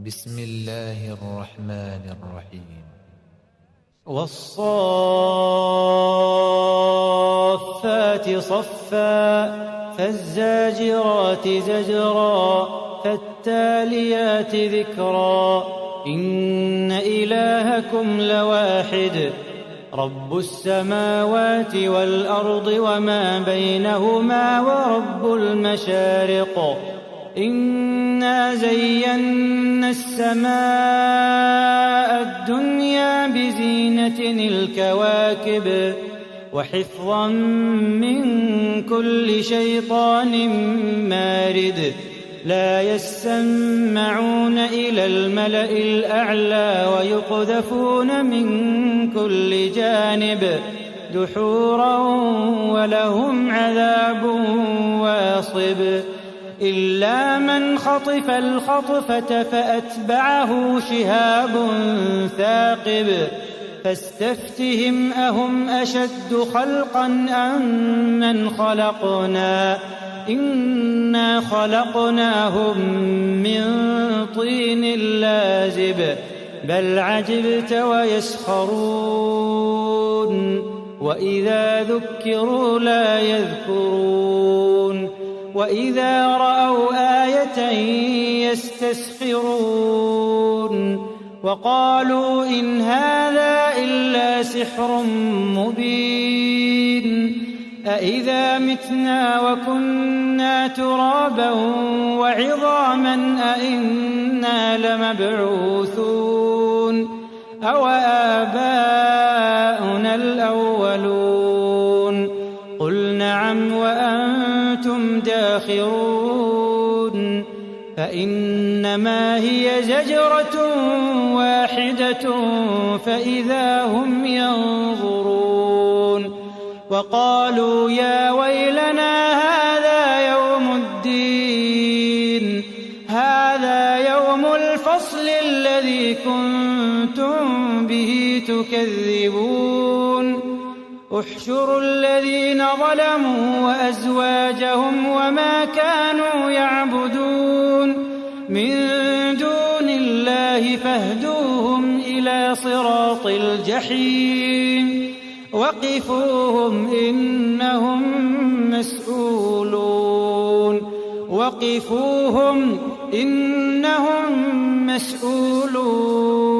بسم الله الرحمن الرحيم. والصافات صفا فالزاجرات زجرا فالتاليات ذكرا إن إلهكم لواحد رب السماوات والأرض وما بينهما ورب المشارق إنا زينا السماء الدنيا بزينة الكواكب وحفظا من كل شيطان مارد لا يسمعون إلى الملأ الأعلى ويقذفون من كل جانب دحورا ولهم عذاب واصب إلا من خطف الخطفة فأتبعه شهاب ثاقب فاستفتهم أهم أشد خلقا أم من خلقنا إنا خلقناهم من طين لازب بل عجبت ويسخرون وإذا ذكروا لا يذكرون وإذا رأوا آية يستسخرون وقالوا إن هذا إلا سحر مبين أإذا متنا وكنا ترابا وعظاما أإنا لمبعوثون أو آباؤنا الأولون قل نعم وأنتم داخرون فإنما هي زجرة واحدة فإذا هم ينظرون وقالوا يا ويلنا هذا يوم الدين هذا يوم الفصل الذي كنتم به تكذبون احشروا الذين ظلموا وأزواجهم وما كانوا يعبدون من دون الله فاهدوهم إلى صراط الجحيم وقفوهم إنهم مسؤولون وقفوهم إنهم مسؤولون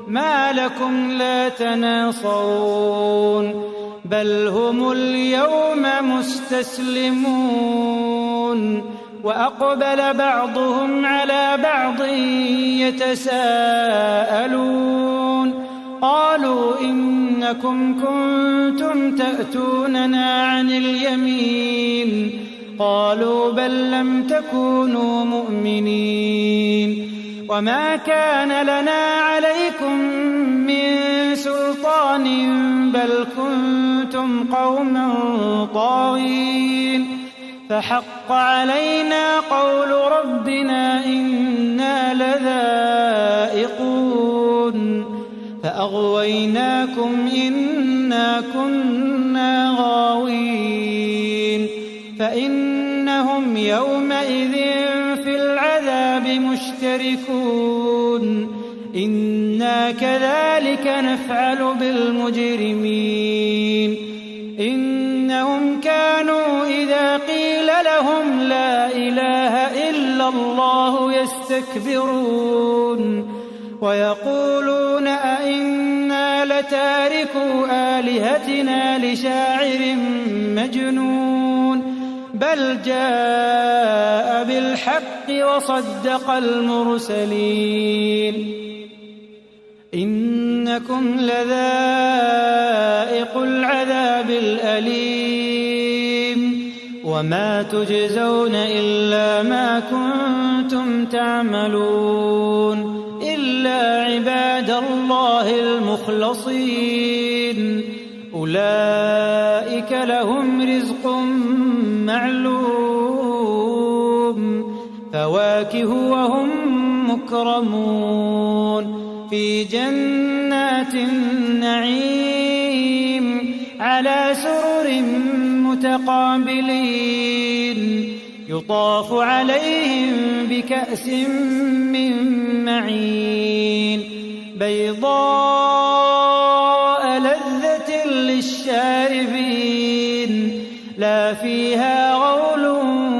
ما لكم لا تناصرون بل هم اليوم مستسلمون وأقبل بعضهم على بعض يتساءلون قالوا إنكم كنتم تأتوننا عن اليمين قالوا بل لم تكونوا مؤمنين وما كان لنا عليكم من سلطان بل كنتم قوما طاغين فحق علينا قول ربنا إنا لذائقون فأغويناكم إنا كنا غاوين فإنهم يومئذ في العذاب مشتركون إنا كذلك نفعل بالمجرمين إنهم كانوا إذا قيل لهم لا إله إلا الله يستكبرون ويقولون أئنا لتاركو آلهتنا لشاعر مجنون بل جاء بالحق وصدق المرسلين إنكم لذائقو العذاب الأليم وما تجزون إلا ما كنتم تعملون إلا عباد الله المخلصين أولئك لهم رزق معلوم فواكه وهم مكرمون في جنات النعيم على سرر متقابلين يطاف عليهم بكأس من معين بيضاء لذة للشاربين لا فيها غول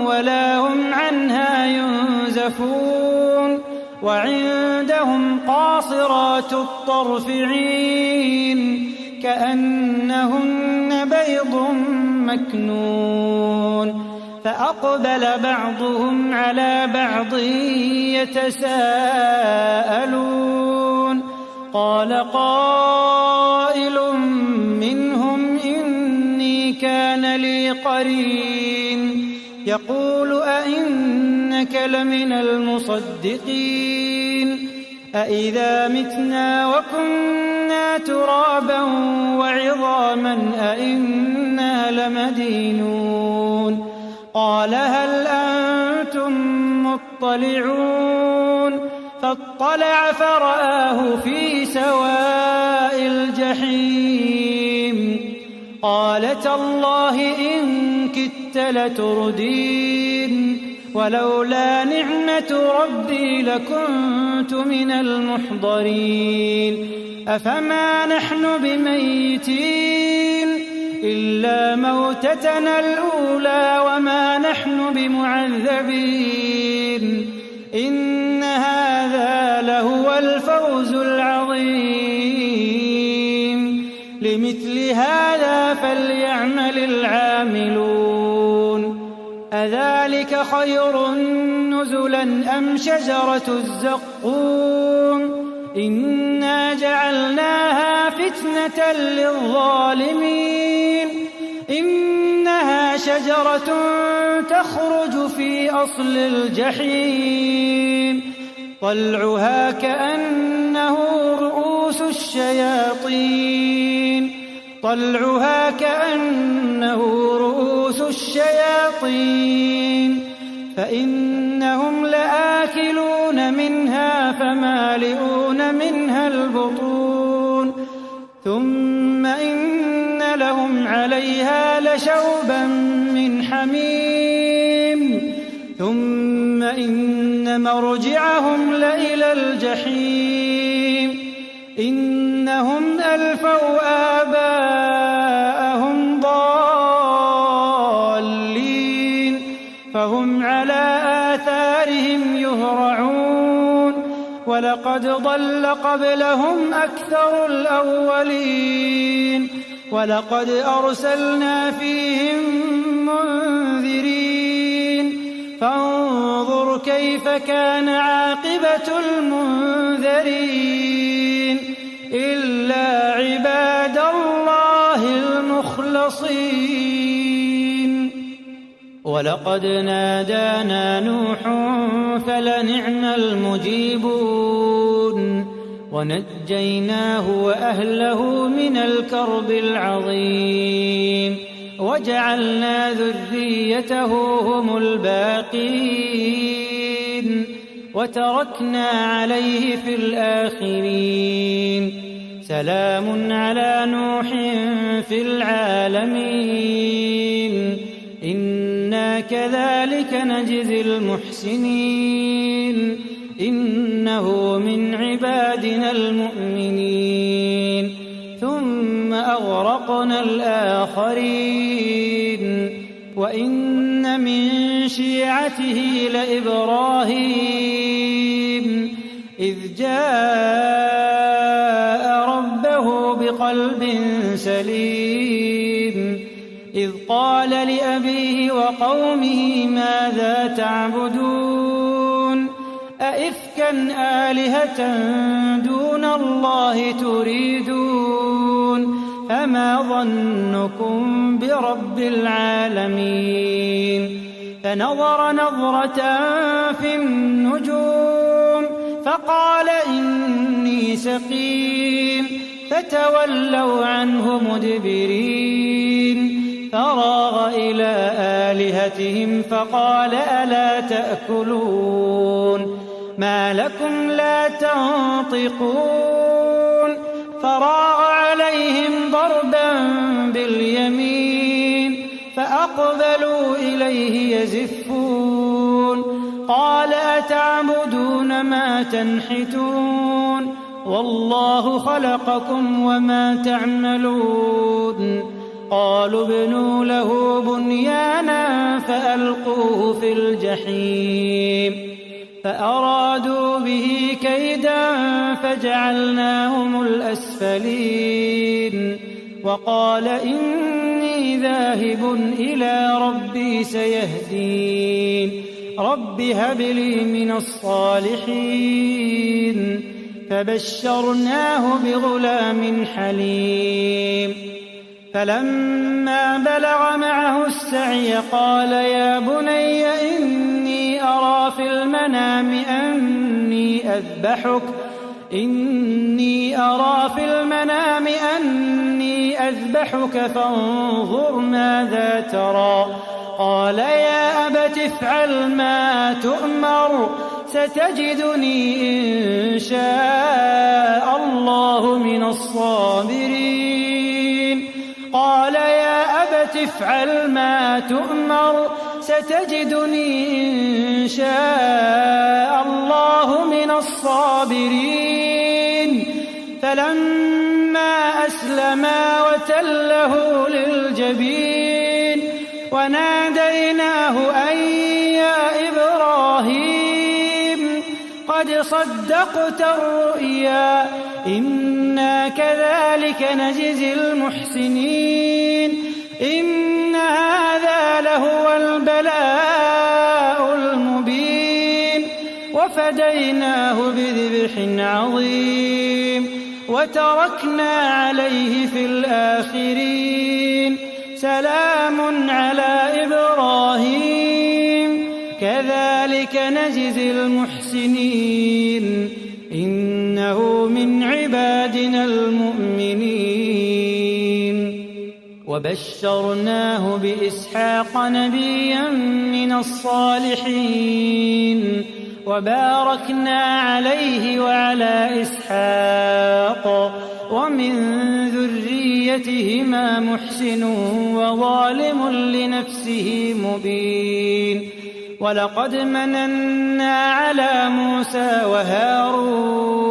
ولا هم عنها ينزفون وعندهم قاصرات الطرف عين كأنهن بيض مكنون فأقبل بعضهم على بعض يتساءلون قال قائل منهم إني كان لي قرين يقول أئنك لمن المصدقين أإذا متنا وكنا ترابا وعظاما أئنا لمدينون قال هل أنتم مطلعون فاطلع فرآه في سواء الجحيم قال تالله إن كدت لتردين ولولا نعمة ربي لكنت من المحضرين أفما نحن بميتين إلا موتتنا الأولى وما نحن بمعذبين إن هذا لهو الفوز العظيم لمثل هذا فليعمل العاملون أذلك خير نزلا أم شجرة الزقوم إنا جعلناها فتنة للظالمين إنها شجرة تخرج في أصل الجحيم طلعها كأنه رؤوس الشياطين فإنهم لآكلون منها فمالئون منها البطون ثم إن لهم عليها لشوبا من حميم ثم إن مرجعهم لإلى الجحيم إنهم ألفوا آباءهم ضالين فهم على آثارهم يهرعون ولقد ضل قبلهم أكثر الأولين ولقد أرسلنا فيهم منذرين فانظر كيف كان عاقبة المنذرين إلا عباد الله المخلصين ولقد نادانا نوح فلنعم المجيبون ونجيناه وأهله من الكرب العظيم وجعلنا ذريته هم الباقين وتركنا عليه في الآخرين سلام على نوح في العالمين إنا كذلك نجزي المحسنين إنه من عبادنا المؤمنين ثم أغرقنا الآخرين وإن من شيعته لإبراهيم إذ جاء ربه بقلب سليم إذ قال لأبيه وقومه ماذا تعبدون أئفكا آلهة دون الله تريدون فما ظنكم برب العالمين فنظر نظرة في النجوم فقال إني سقيم فتولوا عنه مدبرين فراغ إلى آلهتهم فقال ألا تأكلون ما لكم لا تنطقون فراغ عليهم ضربا باليمين فأقبلوا إليه يزفون قال أتعبدون ما تنحتون والله خلقكم وما تعملون قالوا ابنوا له بنيانا فألقوه في الجحيم فأرادوا به كيدا فجعلناهم الأسفلين وقال إني ذاهب إلى ربي سيهدين رب هب لي من الصالحين فبشرناه بغلام حليم فلما بلغ معه السعي قال يا بني إني أرى في المنام أني أذبحك فانظر ماذا ترى قال يا أبت افعل ما تؤمر ستجدني إن شاء الله من الصابرين قال يا أبت افعل ما تؤمر ستجدني إن شاء الله من الصابرين فلما أسلما وتله للجبين وناديناه أن يا إبراهيم قد صدقت الرؤيا إنا كذلك نجزي المحسنين إن هذا لهو البلاء المبين وفديناه بذبح عظيم وتركنا عليه في الآخرين سلام على إبراهيم كذلك نجزي المحسنين إنه من عبادنا المؤمنين وبشرناه بإسحاق نبيا من الصالحين وباركنا عليه وعلى إسحاق ومن ذريتهما محسن وظالم لنفسه مبين ولقد مننا على موسى وهارون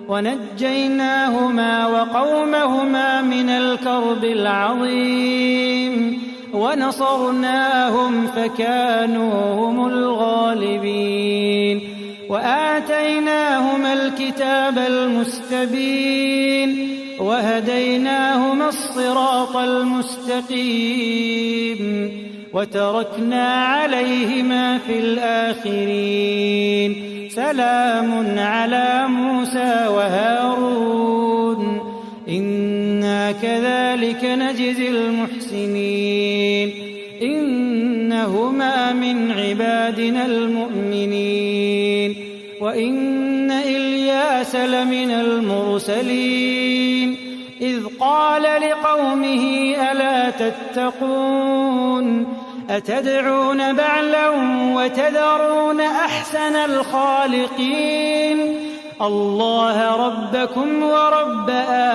ونجيناهما وقومهما من الكرب العظيم ونصرناهم فكانوا هم الغالبين وآتيناهما الكتاب المستبين وهديناهما الصراط المستقيم وتركنا عليهما في الآخرين سلام على موسى وهارون إنا كذلك نجزي المحسنين إنهما من عبادنا المؤمنين وإن إلياس لمن المرسلين إذ قال لقومه ألا تتقون أتدعون بعلا وتذرون أحسن الخالقين الله ربكم ورب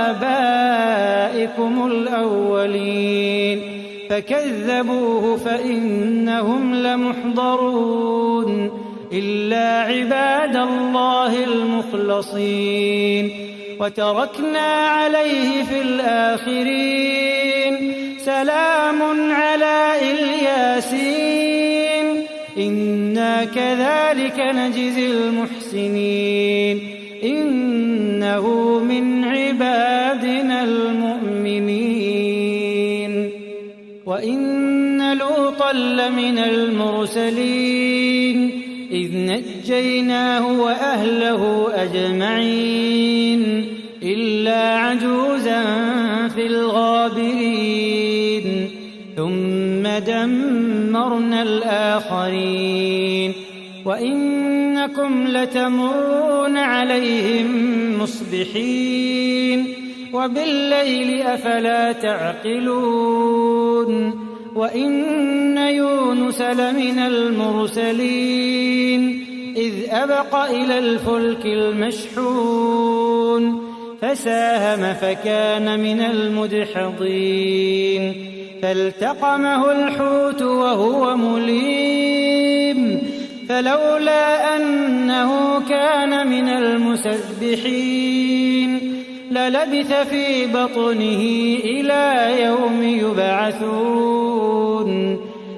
آبائكم الأولين فكذبوه فإنهم لمحضرون إلا عباد الله المخلصين وتركنا عليه في الآخرين سلام على الياسين إنا كذلك نجزي المحسنين إنه من عبادنا المؤمنين وإن لوطا لمن المرسلين إذ نجيناه وأهله أجمعين إلا عجوزا في الغابرين ثم دمرنا الآخرين وإنكم لتمرون عليهم مصبحين وبالليل أفلا تعقلون وإن يونس لمن المرسلين إذ أبق إلى الفلك المشحون فساهم فكان من المدحضين فالتقمه الحوت وهو مليم فلولا أنه كان من المسبحين للبث في بطنه إلى يوم يبعثون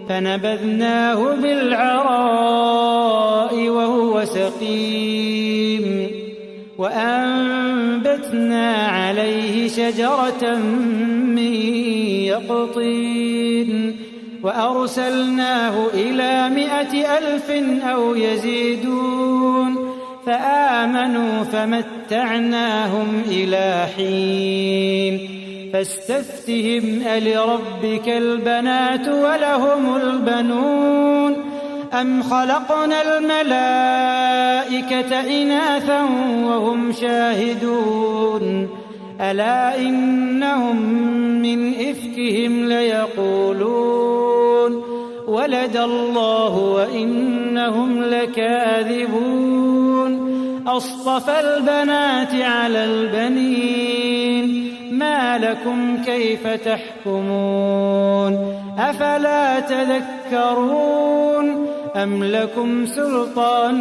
فنبذناه بالعراء وهو سقيم وأنبتنا عليه شجرة من يقطين وأرسلناه إلى 100,000 أو يزيدون فآمنوا فمتعناهم إلى حين فاستفتهم ألربك البنات ولهم البنون أم خلقنا الملائكة إناثا وهم شاهدون ألا إنهم من إفكهم ليقولون ولد الله وإنهم لكاذبون أصطفى البنات على البنين ما لكم كيف تحكمون أفلا تذكرون أم لكم سلطان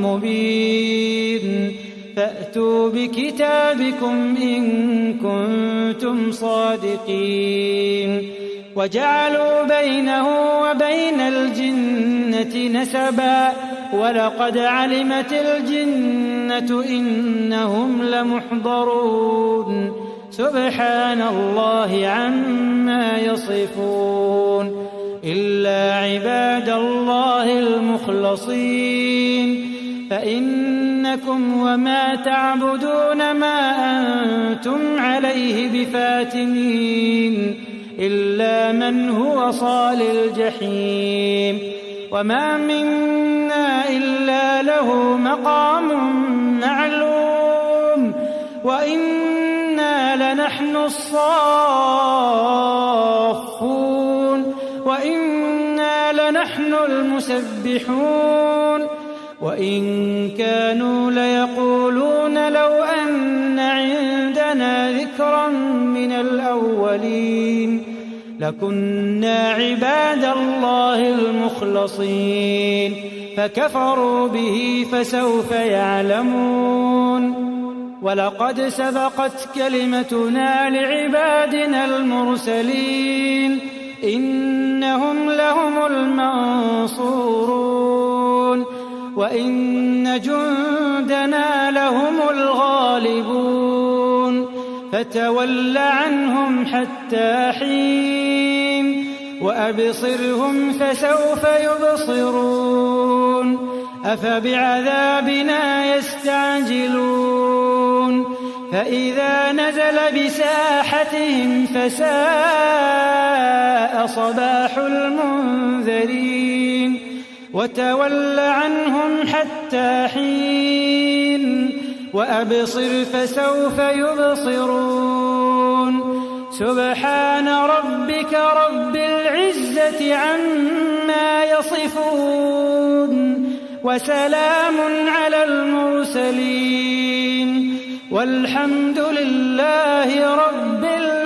مبين فأتوا بكتابكم إن كنتم صادقين وجعلوا بينه وبين الجنة نسبا ولقد علمت الجنة إنهم لمحضرون سبحان الله عما يصفون إلا عباد الله المخلصين فإنكم وما تعبدون ما أنتم عليه بفاتنين إلا من هو صال الجحيم وما منا إلا له مقام معلوم وإنا لنحن الصافون وإنا لنحن المسبحون وإن كانوا ليقولون لو أن عندنا ذكرا من الأولين لكنا عباد الله المخلصين فكفروا به فسوف يعلمون ولقد سبقت كلمتنا لعبادنا المرسلين إنهم لهم المنصورون وإن جندنا لهم الغالبون فتول عنهم حتى حين وأبصرهم فسوف يبصرون أفبعذابنا يستعجلون فإذا نزل بساحتهم فساء صباح المنذرين وتول عنهم حتى حين وأبصر فسوف يبصرون سبحان ربك رب العزة عما يصفون وسلام على المرسلين والحمد لله رب العالمين.